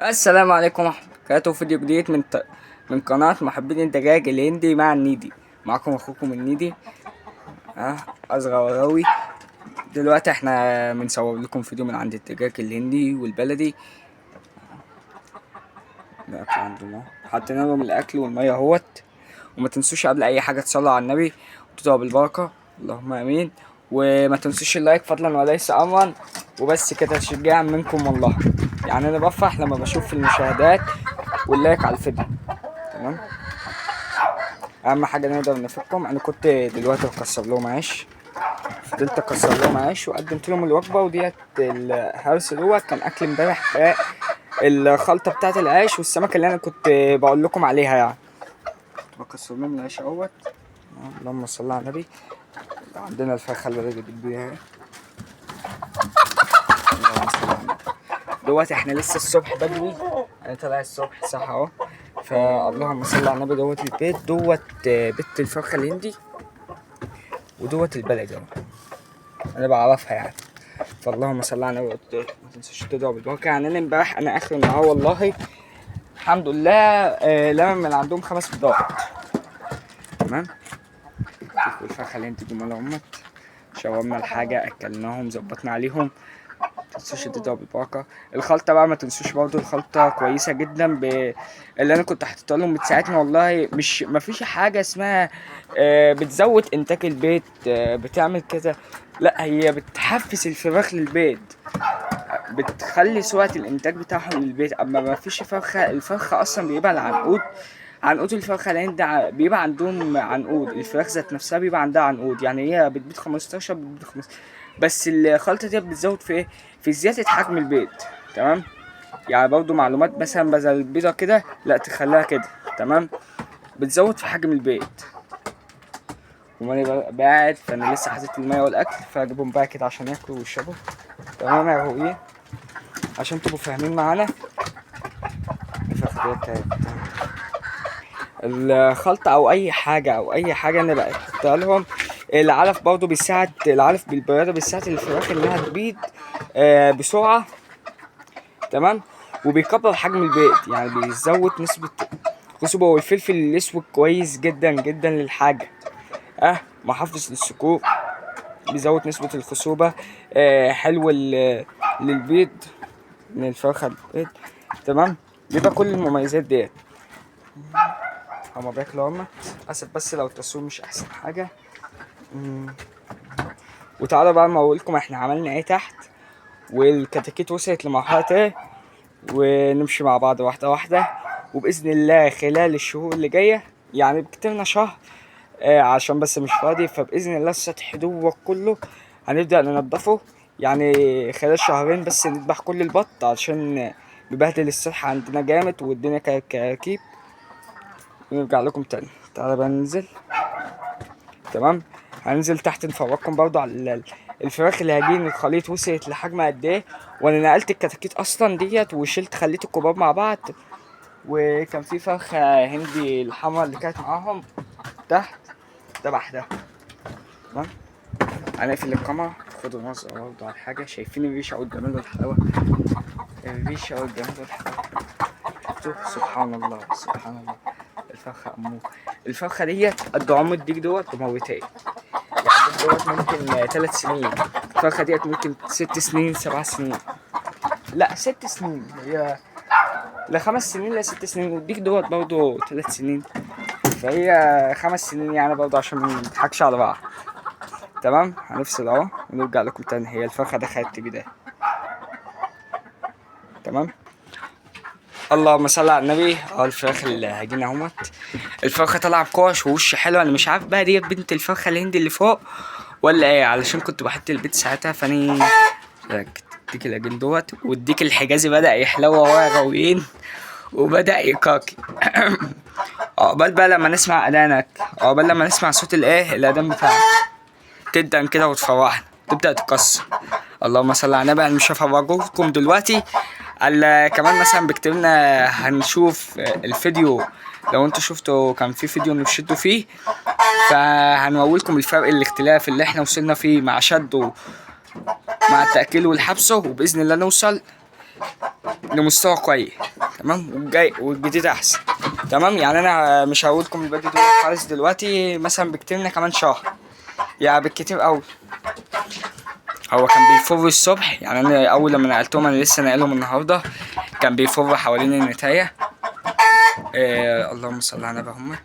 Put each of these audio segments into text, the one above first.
السلام عليكم ورحمة الله وبركاته. فيديو جديد من قناة محبين الدجاج الهندي مع النيدي. معكم اخوكم النيدي اصغر راوي. دلوقتي احنا بنصور لكم فيديو من عند الدجاج الهندي والبلدي. الاكل عندنا حطينا لهم الاكل والميه اهوت. وما تنسوش قبل اي حاجه تصلوا على النبي وتدعوا بالبركه، اللهم امين. وما تنسوش اللايك فضلا وليس امرا، وبس كده تشجيعا منكم والله. يعني انا بفرح لما بشوف المشاهدات واللايك على الفيديو. تمام. اهم حاجه نقدر نفكهم. انا كنت دلوقتي بكسر لهم عيش، فضلت اكسر لهم عيش وقدمت لهم الوجبه، وديت الهرس دوت كان اكل امبارح. الخلطه بتاعت العيش والسمك اللي انا كنت بقول لكم عليها يعني. كنت بكسر لهم العيش اهوت. اللهم صل على النبي. عندنا الفرخه اللي رجعت بيها اهي. اللهم صل على النبي. دوت احنا لسه الصبح بدري، انا طالع الصبح صح اهو. فاللهم صل على النبي. دوت البيت دوت بيت الفرخه الهندي، ودوت البلد اهو انا بعرفها يعني. فاللهم صل على النبي. ما تنسوش تدعوا بالبركه. يعني انا امبارح انا اخر النهار والله الحمد لله لما من عندهم 5 بيضات. تمام. شوفوا الفرخه اللي انت جمال امت، شاورنا الحاجه اكلناهم ظبطنا عليهم. متنسوش تدعوا بالبركه. الخلطه بقى ما تنسوش برضو، الخلطه كويسه جدا اللي انا كنت حاططها لهم بتساعدني والله. مش مفيش حاجه اسمها بتزود انتاج البيت، بتعمل كده. لا، هي بتحفز الفراخ للبيض، بتخلي سرعة الإنتاج بتاعهم للبيت. أما ما فيش الفرخة أصلا بيبقى العنقود، عنقود الفرخة لأن ده بيبقى عندهم عنقود. الفراخ ذات نفسها بيبقى عندها عنقود، يعني هي بتبيض 15 بتبيض 15. بس الخلطة دي بتزود في إيه؟ في زيادة حجم البيض. تمام. يعني برضو معلومات مثلا بدل البيضة كده لا تخليها كده. تمام. بتزود في حجم البيض. وما قاعد فانا لسه حاطط الميه والاكل، فاجيبهم بقى كده عشان ياكلوا ويشربوا. تمام يا رؤيه، عشان تبقوا فاهمين معانا. الخلطة أو أي حاجة أنا بقى أحطها لهم. العلف برضه بيساعد، العلف بالبرادة بيساعد الفراخ إنها تبيض بسرعة. تمام. وبيكبر حجم البيض، يعني بيزود نسبة الخصوبة. والفلفل الأسود كويس جدا جدا للحاجة، محفز للسكور، بيزود نسبة الخصوبة. حلو للبيض، من الفرخة البيض. تمام. بيبقى كل المميزات ديت. هما بياكلوا هما. اسف بس لو التصوير مش احسن حاجة. وتعالوا بقى ما اقولكم احنا عملنا ايه تحت، والكتاكيت وصلت لمرحلة ايه، ونمشي مع بعض واحدة واحدة. وبإذن الله خلال الشهور اللي جاية، يعني بكتيرنا شهر عشان بس مش فاضي، فبإذن الله السطح دوت كله هنبدأ ننضفه. يعني خلال شهرين بس نذبح كل البط عشان بيبهدل الصحة عندنا جامد والدنيا كراكيب. ونرجع لكم تاني. تعالى بقى ننزل. تمام. هننزل تحت نفرجكم برضو على الفراخ اللي هجين الخليط وصلت لحجم قد ايه. وانا نقلت الكتاكيت اصلا ديت وشلت خليت الكباب مع بعض. وكان في فرخة هندي الحمرا اللي كانت معاهم تحت تبع ده. تمام. هنقفل الكاميرا. خدوا نظرة برضه على حاجة. شايفين الريشة والجمال والحلاوة؟ الريشة والجمال والحلاوة. سبحان الله سبحان الله. الفرخة أمور. الفرخة ديت قد عمر الديك دوت بموتين. يعني الديك دوت ممكن 3 سنين، الفرخة ديت ممكن 6 سنين 7 سنين. لا 6 سنين، هي ل 5 سنين ل 6 سنين. والديك دوت برضه 3 سنين، فهي 5 سنين يعني برضه عشان منضحكش على بعض. تمام. هنفصل اهو ونرجع لكم تاني. هي الفرخة دخلت بداية. تمام. اللهم صل على النبي. الفراخ اللي هجينا اهوت. الفرخة طالعة بكوش ووش حلو. انا مش عارف بقى ديت بنت الفرخة الهندي اللي فوق ولا ايه، علشان كنت بحط البيت ساعتها. فاني الديك العجين دوت، والديك الحجازي بدأ يحلو وهو غاويين وبدأ يكاكي. عقبال بقى لما نسمع اذانك، عقبال لما نسمع صوت الايه الاذان بتاعك، تبدأ كده وتفرحنا، تبدأ تكسر. اللهم صل على النبي. انا مش هفرجكم دلوقتي كمان مثلا بكتبنا هنشوف الفيديو. لو انتوا شفتوا كان في فيديو نشدوا فيه، فهنوريلكم الفرق الاختلاف اللي احنا وصلنا فيه مع شده مع التأكيل والحبسه. وبإذن الله نوصل لمستوى كويس. تمام، والجاي والجديد احسن. تمام، يعني انا مش هقول لكم البادي دول خالص دلوقتي، مثلا بكتير كمان شهر يعني بالكتير قوي. هو كان بيفر الصبح، يعني انا اول لما نقلتهم، انا لسه ناقلهم النهارده، كان بيفر حوالين النتايه. اللهم صل على النبي محمد.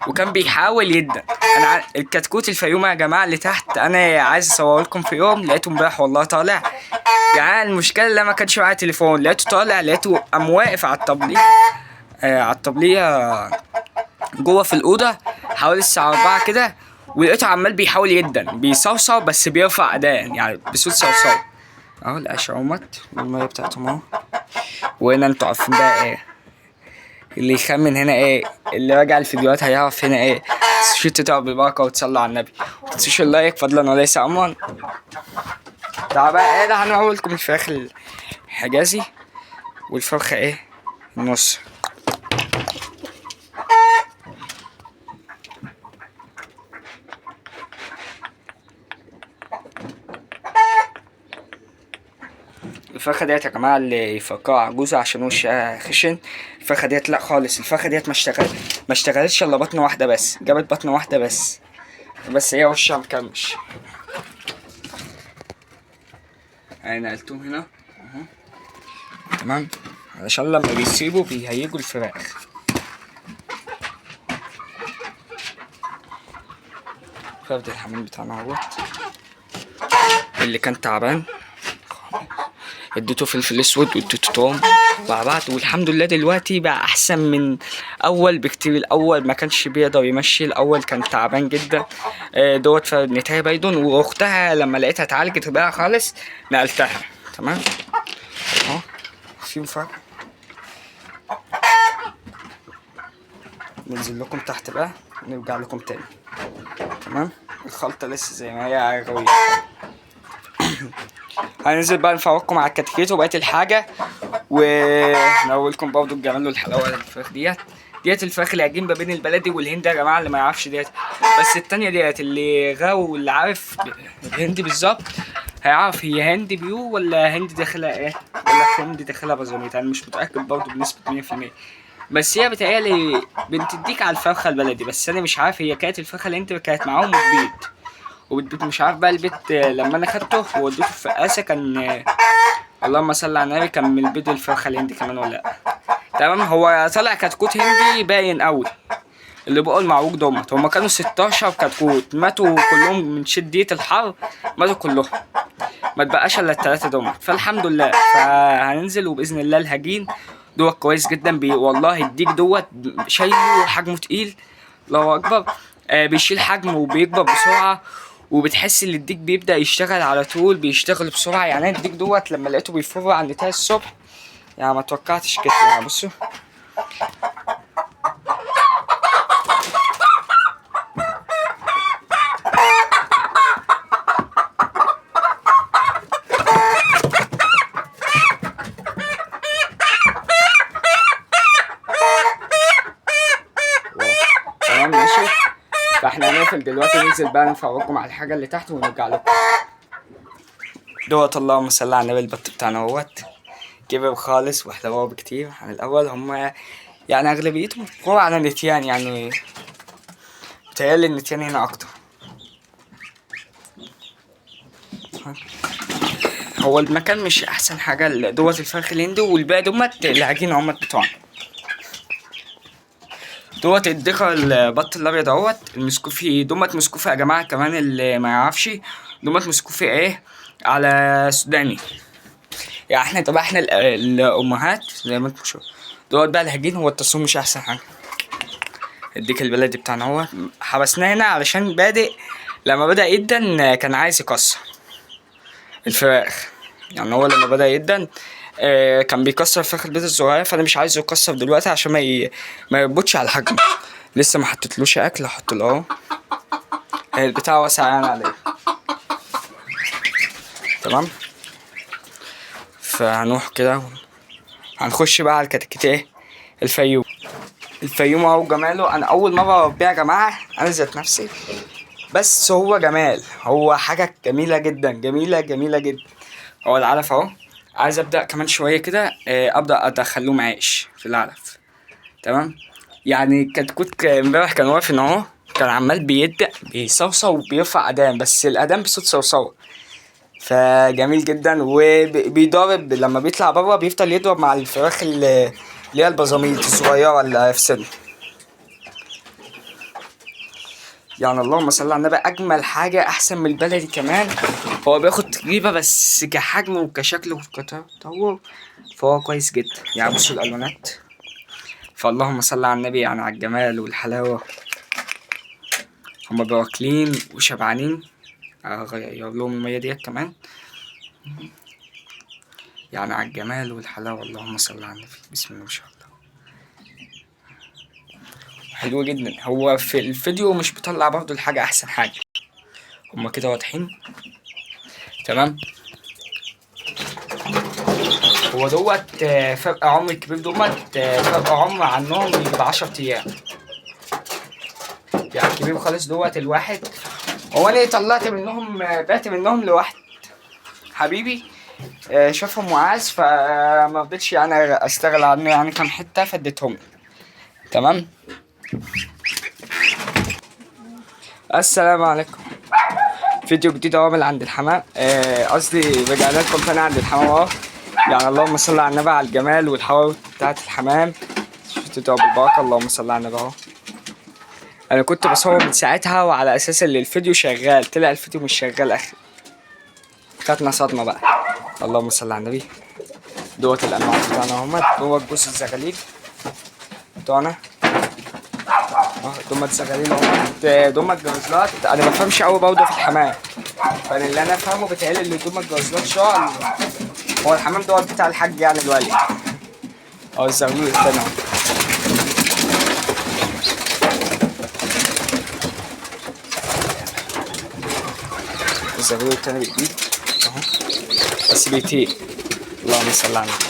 وكان بيحاول يدن. الكتكوت الفيومي يا جماعه اللي تحت، انا عايز اصور لكم في يوم لقيته امبارح والله طالع. يعني المشكله اللي ما كانش معايا تليفون، لقيته طالع، لقيته قام واقف على الطبليه، على الطبليه جوه في الاوضه حوالي الساعه 4 كده، ولقيته عمال بيحاول يدن، بيصوصو بس بيرفع اداء يعني بصوت صوصو. اهو القشره اهمت والميه بتاعتهم اهو. وهنا انتوا عارفين بقى ايه اللي يخمن هنا، ايه اللي راجع الفيديوهات هيعرف هنا ايه. متنسوش تدعوا بالبركه وتصلوا على النبي، متنسوش اللايك فضلا وليس امرا. تعالى بقى ايه ده، هنعمل لكم الفراخ الحجازي والفرخه ايه النص. الفرخه ديت يا جماعه اللي يفكروا عجوزه عشان وشها خشن، الفرخه ديت لا خالص، الفرخه ديت ما اشتغلتش الا بطن واحده بس، جابت بطن واحده بس هي وشها مكمش. انا نقلتهم هنا اهو. تمام، علشان لما بيسيبوا بيهيجوا الفراخ. فرد الحمام بتاعنا اهوت اللي كان تعبان، اديته فلفل اسود واديته توم مع بعض، والحمد لله دلوقتي بقى احسن من اول بكتير. الاول ما كانش بيقدر يمشي، الاول كان تعبان جدا. دوت فنتايا بيضون، واختها لما لقيتها اتعالجت بقى خالص نقلتها. تمام اهو فيهم فرق. ننزل لكم تحت بقى ونرجع لكم تاني. تمام، الخلطة لسه زي ما هي غوية. هننزل بقى نفوقكم على الكتكيت وبقية الحاجة، ونقولكم برضو الجمال والحلاوة الفراخ ديت الفراخ العجين ما بين البلدي والهندي يا جماعة، اللي ما يعرفش ديت. بس التانية ديت اللي غاوي واللي عارف الهندي بالظبط هيعرف هي هندي بيو ولا هندي داخلها ايه، ولا هندي داخلها بازونيت. انا مش متأكد برضو بنسبة 100%، بس هي بتهيألي بتديك على الفرخة البلدي. بس انا مش عارف هي كانت الفرخة اللي انت كانت معاهم وبتبيض مش عارف بقى البيت. لما انا خدته ووديته في قاسة كان اللهم صل على النبي كان من البيض الفرخة الهندي كمان ولا لا. تمام، هو طلع كتكوت هندي باين قوي. اللي بقوا المعوج دومت هما كانوا 16 كتكوت، ماتوا كلهم من شدية الحر، ماتوا كلهم، ما تبقاش الا التلاتة دومت، فالحمد لله. فهننزل وباذن الله الهجين دوت كويس جدا. والله الديك دوت شايله حجمه تقيل، الله اكبر. بيشيل حجمه وبيكبر بسرعه، وبتحس ان الديك بيبدا يشتغل على طول، بيشتغل بسرعه. يعني الديك دوت لما لقيته بيفر على النتايه الصبح يعني ما توقعتش كده. يعني بصوا تمام ماشي. فاحنا هنقفل دلوقتي، ننزل بقى نفرجكم على الحاجه اللي تحت ونرجع لكم. دوت اللهم صل على النبي البط بتاعنا اهوت كبر خالص واحلى بكتير عن الاول. هما يعني اغلبيتهم هو على نتيان، يعني بتهيألي النتيان هنا اكتر. هو المكان مش احسن حاجه دوت الفرخ الهندي، والباقي دوت العجينه همت بتوعنا. دوت الدخل البط الابيض اهوت المسكوفي دوت مسكوفي يا جماعه. كمان اللي ما يعرفش دوت مسكوفي ايه على سوداني. يعني احنا طبعا احنا الامهات زي ما انتم شوفوا. دوت بقى الهجين، هو التصوير مش احسن حاجه. الديك البلدي بتاعنا هو حبسناه هنا علشان بادئ لما بدأ يدن كان عايز يكسر الفراخ. يعني هو لما بدأ يدن كان بيكسر فراخ البيض الصغيره، فانا مش عايزه يكسر دلوقتي عشان ما يربطش على الحجم. لسه ما حطيتلوش اكل، احط له اهو البتاع واسع يعني عليه. تمام، فهنروح كده هنخش بقى على الكتاكيت ايه الفيوم اهو جماله. انا اول مره اربيه يا جماعه انا ذات نفسي، بس هو جمال، هو حاجه جميله جدا جميله جدا. هو العلف اهو عايز ابدا كمان شويه كده ابدا ادخل لهم عيش في العلف. تمام. يعني الكتكوت امبارح كان واقف ان هو كان عمال بيصوصو وبيرفع اذان، بس الاذان بصوت صوصو، فجميل جدا. وبيضرب لما بيطلع بره بيفضل يضرب مع الفراخ اللي هي البزاميل الصغيره اللي في سنه. يعني اللهم صل على النبي، اجمل حاجه احسن من البلدي كمان. هو بياخد تجربه بس كحجم وكشكل وكتطور فهو كويس جدا. يعني بصوا الالوانات، فاللهم صل على النبي، يعني على الجمال والحلاوه. هما بيبقوا واكلين وشبعانين. اغير لهم الميه ديت كمان، يعني على الجمال والحلاوه. اللهم صل على النبي، بسم الله ما شاء الله، حلو جدا. هو في الفيديو مش بيطلع برضه الحاجه احسن حاجه. هما كده واضحين. تمام. هو دوت فرق عمر الكبير دوت فرق عمر عنهم يجي 10 ايام. يعني الكبير خالص دوت الواحد. هو انا طلعت منهم بعت منهم لواحد حبيبي شافهم معاذ، فما رضيتش يعني اشتغل عنه، يعني كام حته فديتهم. تمام. السلام عليكم. فيديو جديد اهو من عند الحمام، قصدي رجعنا لكم تاني عند الحمام اهو. يعني اللهم صل على النبي على الجمال والحلاوه بتاعت الحمام. شفتوا ابو البركه، اللهم صل على النبي اهو. انا كنت بصور من ساعتها وعلى اساس ان الفيديو شغال، طلع الفيديو مش شغال اخي. خدنا صدمه بقى. اللهم صل على النبي. دوت الانواع بتاعنا اهمت. دوت جوز الزغاليل بتوعنا دومت زغاليل اهمت. دومت جوزلات. انا مفهمش قوي برضه في الحمام، فانا اللي انا فاهمه بيتهيألي ان دومت جوزلات شعر. هو الحمام دوت بتاع الحاج يعني الولي. اهو الزغلول التاني اهو. الزغلول التاني بيجيب اهو، بس بيطير. اللهم صل على النبي.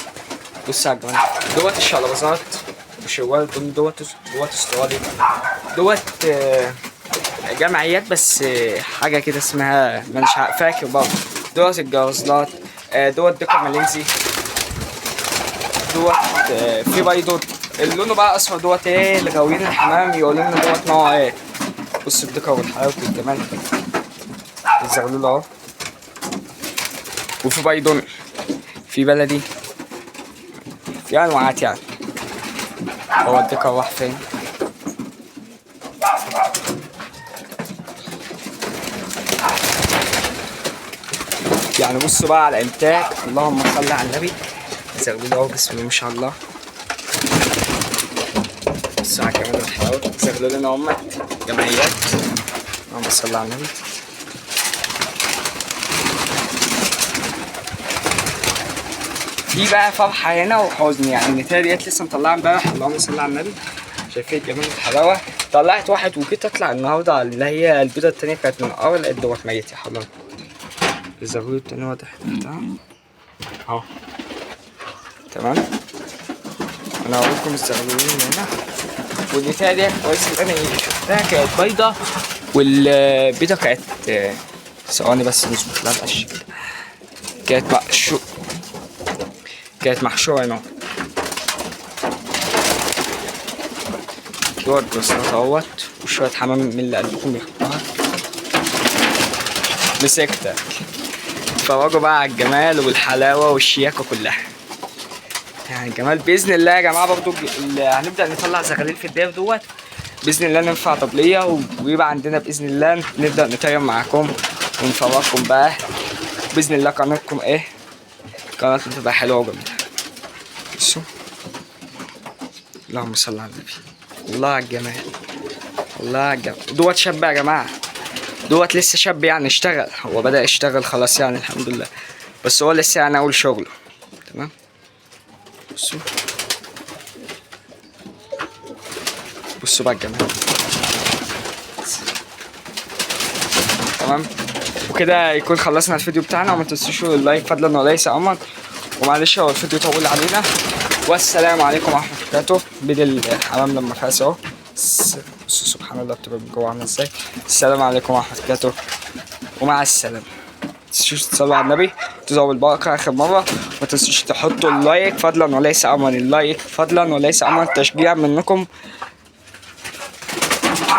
بص على الجمال. دوت الشلبازات وشوال. دوت استرالي. دوت جمعيات بس حاجة كده اسمها مش فاكر برضه. دوت الجرزلات. دوت ديكور ماليزي. دوت في بيض اللونه بقى اصفر. دوت ايه اللي غاويين الحمام يقولوا لنا دوت نوع ايه. بص الديكور والحلاوة والجمال. الزغلول اهو. وفي بيضون، في بلدي، في انواعات يعني. هو الديكور راح فين؟ يعني بصوا بقى على الانتاج. اللهم صل على النبي. زغلول اهو، بسم الله ما شاء الله. بصوا على الجمال والحلاوه. زغلولنا هم جمعيات. اللهم صل على النبي. دي بقى فرحه هنا وحزن. يعني النتايه ديت لسه مطلعه امبارح. اللهم صل على النبي. شايفين الجمال والحلاوه. طلعت واحد وجيت اطلع النهارده اللي هي البيضه التانيه كانت من اول لقيت دوت ميت يا حرام. الزغلول التاني واضح اهو. تمام. انا هوريكم الزغلولين هنا. والنتايه ديت كويس ان انا شفتها كانت بيضه، والبيضه كانت ثواني بس نظبط لها القش كده. كانت محشوره هنا. دوت جوزلات اهوت، وشويه حمام من اللي قلبكم يحطها. مسكتك. اتفرجوا بقى على الجمال والحلاوه والشياكه كلها. يعني الجمال باذن الله يا جماعه. برضو هنبدا نطلع زغاليل في الدير دوت باذن الله، نرفع طبليه ويبقى عندنا باذن الله نبدا نطير معاكم ونفرجكم بقى باذن الله. قناتكم ايه؟ قناتنا تبقى حلوه وجميله. بصوا. اللهم صل على النبي. الله على الجمال. الله على الجمال. دوت شاب يا جماعه. دوت لسه شاب يعني اشتغل. هو بدأ يشتغل خلاص يعني الحمد لله، بس هو لسه يعني اول شغله. تمام. بصوا. بصوا بقى الجمال. تمام. وكده يكون خلصنا الفيديو بتاعنا. وما تنسوش اللايك فضلا وليس امرا. ومعلش هو الفيديو طول علينا. والسلام عليكم ورحمه الله وبركاته. بيد الحمام لما فاس اهو. سبحان الله بتبقى من جوه عامله ازاي. السلام عليكم ورحمه الله وبركاته ومع السلامه. متنسوش تصلوا على النبي. انتظروا البركة اخر مرة. ما تنسوش تحطوا اللايك فضلا وليس امرا، اللايك فضلا وليس امرا، تشجيع منكم.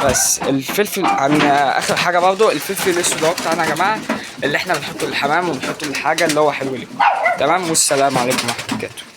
بس الفلفل عن اخر حاجة برضو، الفلفل الاسود اهو بتاعنا يا جماعة، اللي احنا بنحطه للحمام وبنحطه للحاجة اللي هو حلو لكم. تمام، والسلام عليكم ورحمة الله وبركاته.